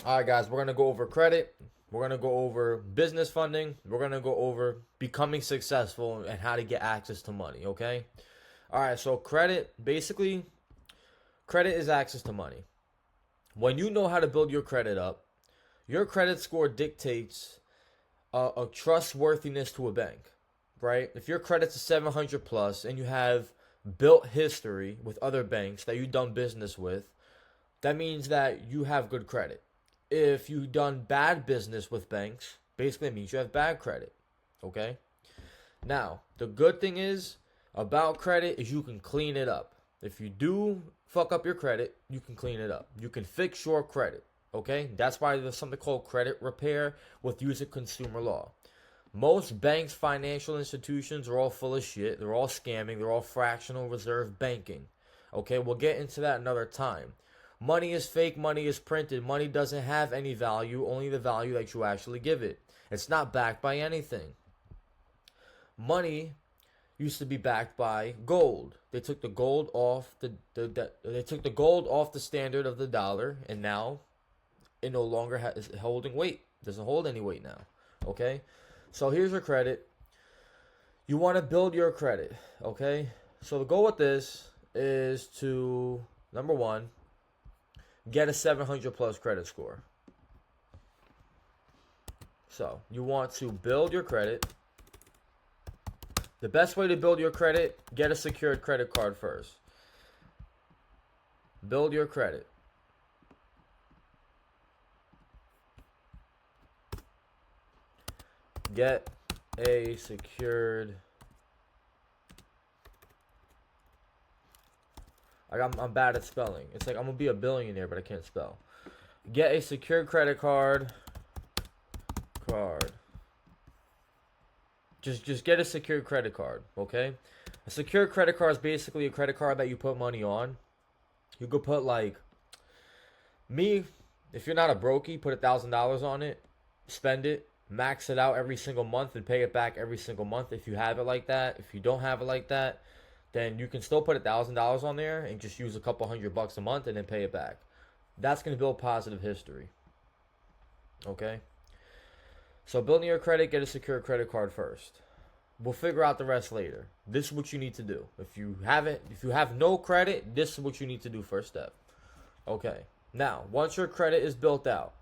All right, guys, we're going to go over credit. We're going to go over business funding. We're going to go over becoming successful and how to get access to money, okay? All right, so credit, basically, credit is access to money. When you know how to build your credit up, your credit score dictates a trustworthiness to a bank, right? If your credit's a 700 plus and you have built history with other banks that you've done business with, that means that you have good credit. If you've done bad business with banks, basically it means you have bad credit, okay? Now, the good thing is about credit is you can clean it up. If you do fuck up your credit, you can clean it up. You can fix your credit, okay? That's why there's something called credit repair with using consumer law. Most banks, financial institutions are all full of shit. They're all scamming. They're all fractional reserve banking. Okay, we'll get into that another time. Money is fake. Money is printed. Money doesn't have any value, only the value that you actually give it. It's not backed by anything. Money used to be backed by gold. They took the gold off they took the gold off the standard of the dollar, and now it no longer is holding weight. It doesn't hold any weight now. Okay, so here's your credit. You want to build your credit. Okay, so the goal with this is to number one, get a 700 plus credit score. So you want to build your credit. The best way to build your credit, get a secured credit card first. Build your credit. Get a secured. I'm bad at spelling. It's like I'm gonna be a billionaire, but I can't spell. Get a secured credit card. Just get a secured credit card, okay? A secured credit card is basically a credit card that you put money on. You could put like me, if you're not a brokey, put $1,000 on it, spend it, max it out every single month, and pay it back every single month if you have it like that. If you don't have it like that, then you can still put $1,000 on there and just use a couple $100 a month and then pay it back. That's gonna build positive history. Okay? So building your credit, get a secure credit card first. We'll figure out the rest later. This is what you need to do. If you have no credit, this is what you need to do first step. Okay. Now, once your credit is built out,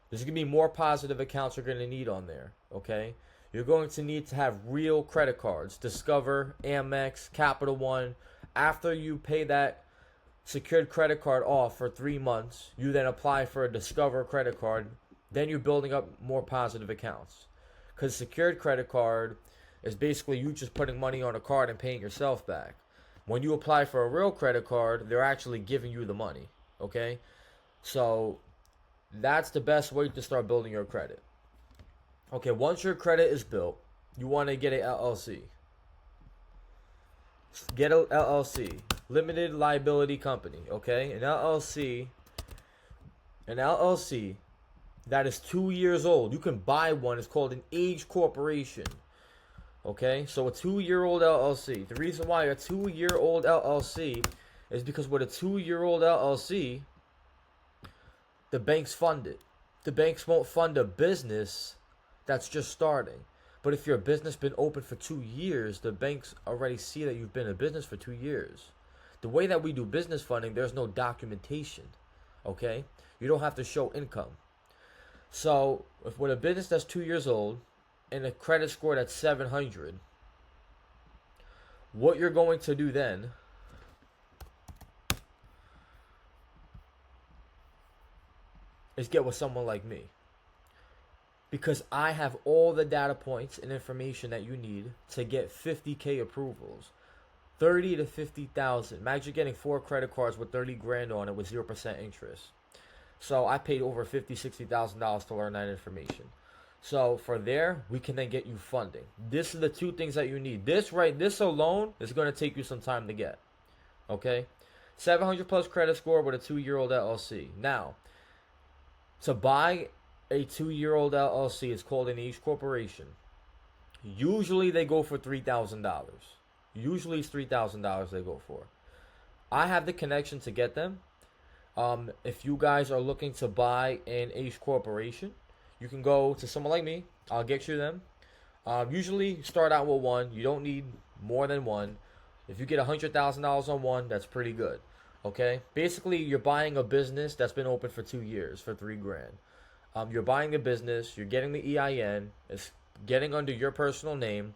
there's going to be more positive accounts you're going to need on there. Okay. You're going to need to have real credit cards. Discover, Amex, Capital One. After you pay that secured credit card off for 3 months, you then apply for a Discover credit card. Then you're building up more positive accounts. Because secured credit card is basically you just putting money on a card and paying yourself back. When you apply for a real credit card, they're actually giving you the money. Okay? So that's the best way to start building your credit. Okay, once your credit is built, you want to get an LLC. Get a LLC, limited liability company. Okay? An LLC that is 2 years old. You can buy one. It's called an age corporation. Okay, so a 2-year-old LLC. The reason why a 2-year-old LLC is because with a 2-year-old LLC, the banks fund it. The banks won't fund a business that's just starting. But if your business been open for 2 years, the banks already see that you've been in business for 2 years. The way that we do business funding, there's no documentation. Okay, you don't have to show income. So, if with a business that's 2 years old and a credit score that's 700, what you're going to do then is get with someone like me. Because I have all the data points and information that you need to get 50K approvals. 30 to 50,000. Imagine getting 4 credit cards with 30 grand on it with 0% interest. So I paid over $50,000-$60,000 to learn that information. So for there, we can then get you funding. This is the 2 things that you need. This alone is going to take you some time to get. Okay? 700 plus credit score with a 2-year-old LLC. Now, to buy a 2-year-old LLC, it's called an age corporation. Usually they go for $3,000. Usually it's $3,000 they go for. I have the connection to get them. If you guys are looking to buy an Ace Corporation, you can go to someone like me. I'll get you them. Usually start out with one. You don't need more than one. If you get $100,000 on one, that's pretty good. Okay. Basically, you're buying a business that's been open for 2 years for 3 grand. You're buying a business. You're getting the EIN. It's getting under your personal name.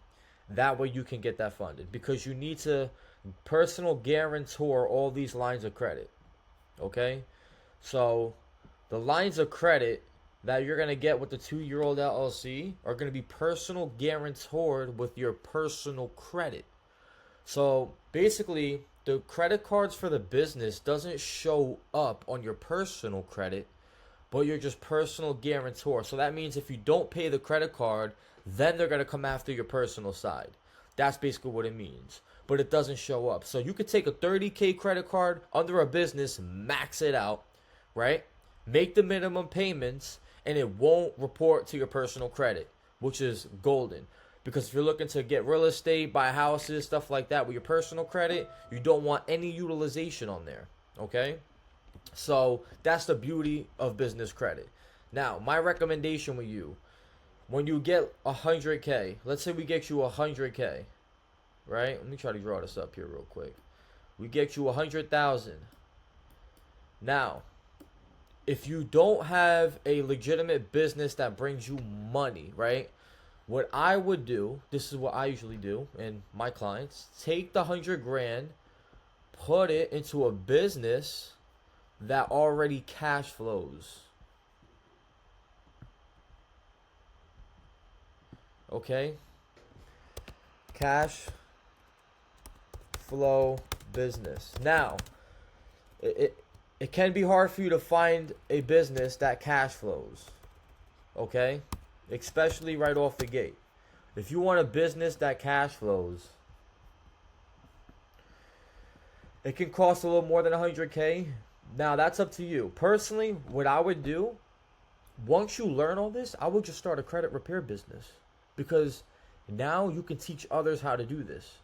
That way you can get that funded because you need to personal guarantor all these lines of credit. Okay. So the lines of credit that you're going to get with the 2-year-old LLC are going to be personal guarantored with your personal credit. So basically, the credit cards for the business doesn't show up on your personal credit, but you're just personal guarantor. So that means if you don't pay the credit card, then they're going to come after your personal side. That's basically what it means. But it doesn't show up. So you could take a 30K credit card under a business, max it out, right? Make the minimum payments, and it won't report to your personal credit, which is golden. Because if you're looking to get real estate, buy houses, stuff like that with your personal credit, you don't want any utilization on there, okay? So that's the beauty of business credit. Now, my recommendation with you, when you get 100K, let's say we get you 100K, right? Let me try to draw this up here real quick. We get you 100,000. Now, if you don't have a legitimate business that brings you money, right? What I would do, this is what I usually do, and my clients, take the 100 grand, put it into a business that already cash flows. Okay? Cash flow business. Now, it can be hard for you to find a business that cash flows. Okay? Especially right off the gate. If you want a business that cash flows, it can cost a little more than 100K. Now, that's up to you. Personally, what I would do, once you learn all this, I would just start a credit repair business. Because now you can teach others how to do this.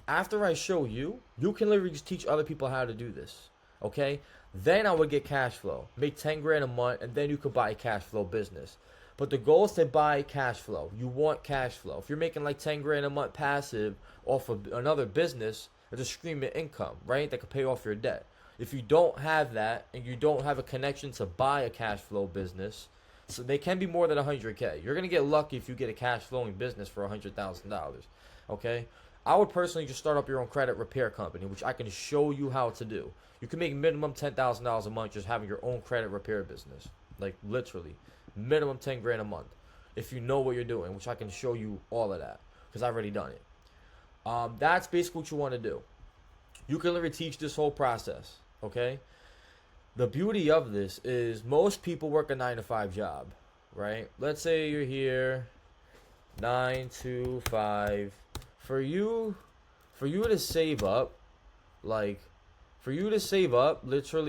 After I show you, you can literally just teach other people how to do this. Okay? Then I would get cash flow. Make 10 grand a month, and then you could buy a cash flow business. But the goal is to buy cash flow. You want cash flow. If you're making like 10 grand a month passive off of another business, it's a stream of income, right? That could pay off your debt. If you don't have that and you don't have a connection to buy a cash flow business, so they can be more than 100K. You're going to get lucky if you get a cash flowing business for $100,000. Okay? I would personally just start up your own credit repair company, which I can show you how to do. You can make minimum $10,000 a month just having your own credit repair business. Like literally. Minimum 10 grand a month if you know what you're doing, which I can show you all of that because I've already done it. That's basically what you want to do. You can literally teach this whole process, okay? The beauty of this is most people work a 9-to-5 job, right? Let's say you're here 9 to 5. For you to save up, literally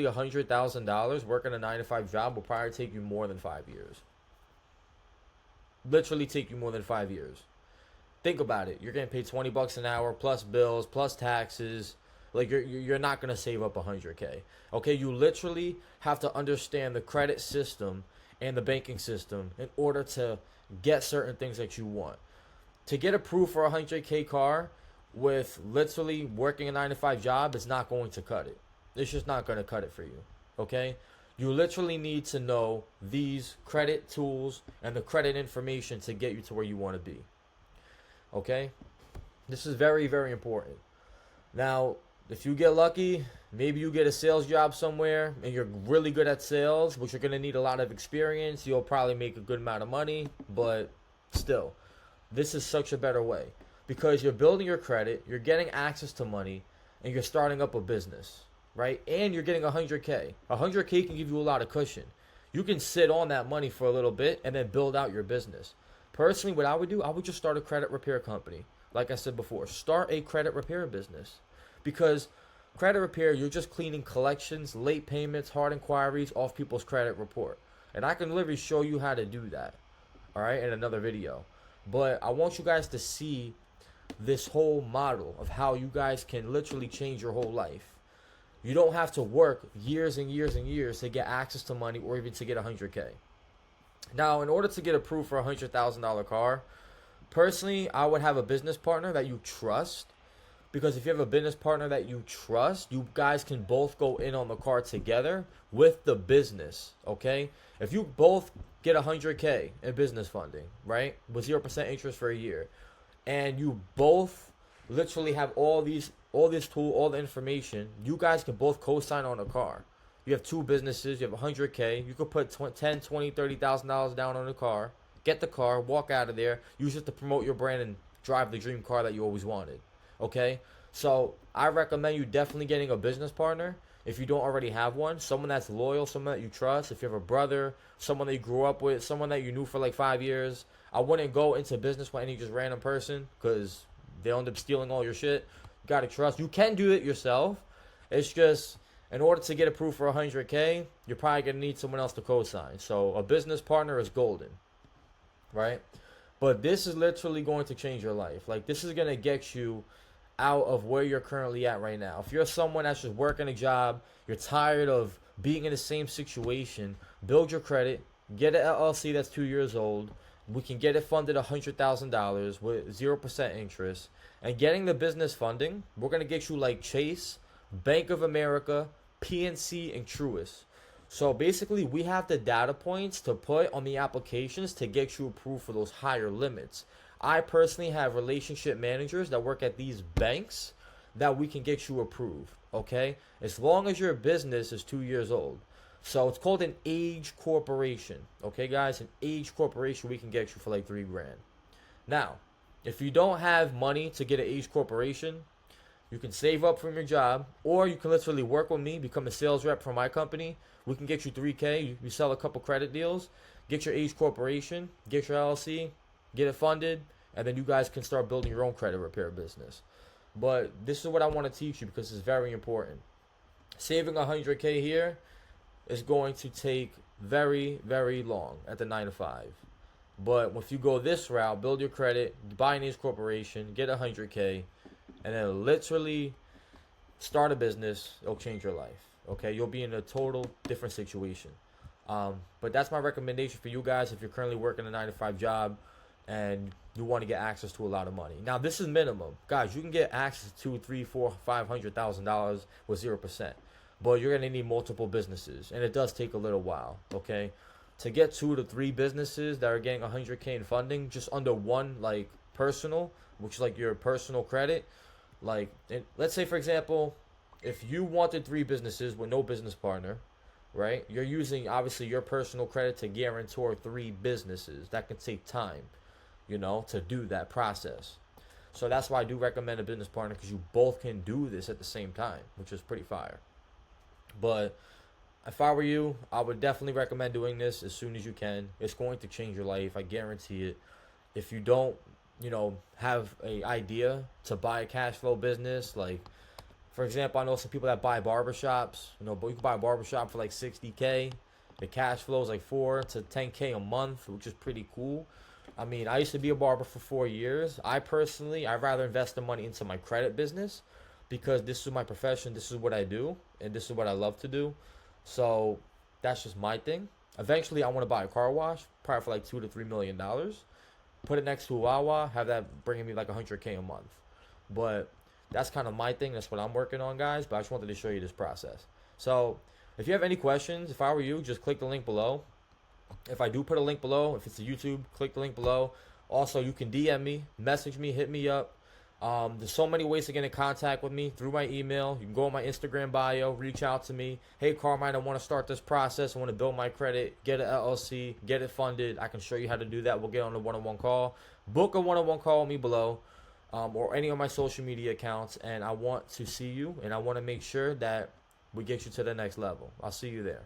$100,000 working a 9-to-5 job will probably take you more than 5 years. Literally take you more than 5 years. Think about it. You're getting paid $20 an hour plus bills plus taxes. Like you're not gonna save up 100K. Okay, you literally have to understand the credit system and the banking system in order to get certain things that you want. To get approved for a 100K car with literally working a 9-to-5 job is not going to cut it. It's just not going to cut it for you. Okay? You literally need to know these credit tools and the credit information to get you to where you want to be. Okay? This is very, very important. Now, if you get lucky, maybe you get a sales job somewhere and you're really good at sales, which you're going to need a lot of experience. You'll probably make a good amount of money, but still, this is such a better way. Because you're building your credit, you're getting access to money, and you're starting up a business, right? And you're getting 100K. 100K can give you a lot of cushion. You can sit on that money for a little bit and then build out your business. Personally, what I would do, I would just start a credit repair company. Like I said before, start a credit repair business. Because credit repair, you're just cleaning collections, late payments, hard inquiries off people's credit report. And I can literally show you how to do that, all right, in another video. But I want you guys to see this whole model of how you guys can literally change your whole life. You don't have to work years and years and years to get access to money or even to get 100K. Now, in order to get approved for a $100,000 car, personally, I would have a business partner that you trust, because if you have a business partner that you trust, you guys can both go in on the car together with the business, okay? If you both get 100K in business funding, right, with 0% interest for a year, and you both literally have all this tool, all the information, you guys can both co-sign on a car. You have two businesses, you have 100K, you could put $10, $20, $30,000 down on the car, get the car, walk out of there, use it to promote your brand and drive the dream car that you always wanted. Okay? So I recommend you definitely getting a business partner if you don't already have one. Someone that's loyal, someone that you trust. If you have a brother, someone that you grew up with, someone that you knew for like 5 years. I wouldn't go into business with any just random person, because they'll end up stealing all your shit. You gotta trust. You can do it yourself. It's just, in order to get approved for 100K, you're probably gonna need someone else to co-sign. So a business partner is golden, right? But this is literally going to change your life. Like, this is going to get you out of where you're currently at right now. If you're someone that's just working a job, you're tired of being in the same situation, build your credit, get an LLC that's 2 years old. We can get it funded $100,000 with 0% interest. And getting the business funding, we're going to get you like Chase, Bank of America, PNC, and Truist. So basically, we have the data points to put on the applications to get you approved for those higher limits. I personally have relationship managers that work at these banks that we can get you approved, okay? As long as your business is 2 years old. So it's called an age corporation, okay, guys? An age corporation, we can get you for like $3 grand. Now, if you don't have money to get an age corporation, you can save up from your job, or you can literally work with me, become a sales rep for my company. We can get you $3K. You sell a couple credit deals, get your age corporation, get your LLC, get it funded, and then you guys can start building your own credit repair business. But this is what I want to teach you, because it's very important. Saving 100K here is going to take very, very long at the 9 to 5. But if you go this route, build your credit, buy an age corporation, get 100K, and then literally start a business, it'll change your life. Okay, you'll be in a total different situation. But that's my recommendation for you guys if you're currently working a 9 to 5 job and you want to get access to a lot of money. Now, this is minimum, guys. You can get access to $300,000, $400,000, $500,000 with 0%, but you're gonna need multiple businesses, and it does take a little while. Okay, to get 2 to 3 businesses that are getting 100K in funding just under one, like personal, which is like your personal credit. Like, let's say, for example, if you wanted 3 businesses with no business partner, right? You're using, obviously, your personal credit to guarantor 3 businesses. That can take time, to do that process. So that's why I do recommend a business partner, because you both can do this at the same time, which is pretty fire. But if I were you, I would definitely recommend doing this as soon as you can. It's going to change your life. I guarantee it. If you don't, have a idea to buy a cash flow business, like, for example, I know some people that buy barbershops, but you can buy a barbershop for like 60K. The cash flow is like 4 to 10K a month, which is pretty cool. I mean, I used to be a barber for 4 years. I'd rather invest the money into my credit business, because this is my profession, this is what I do, and this is what I love to do. So that's just my thing. Eventually, I want to buy a car wash, probably for like $2 to $3 million. Put it next to a Wawa, have that bringing me like 100K a month. But that's kind of my thing. That's what I'm working on, guys. But I just wanted to show you this process. So if you have any questions, if I were you, just click the link below. If I do put a link below, if it's a YouTube, click the link below. Also, you can DM me, message me, hit me up. There's so many ways to get in contact with me through my email. You can go on my Instagram bio, reach out to me. Hey, Carmine, I want to start this process. I want to build my credit, get an LLC, get it funded. I can show you how to do that. We'll get on a one-on-one call. Book a one-on-one call with me below, or any of my social media accounts. And I want to see you, and I want to make sure that we get you to the next level. I'll see you there.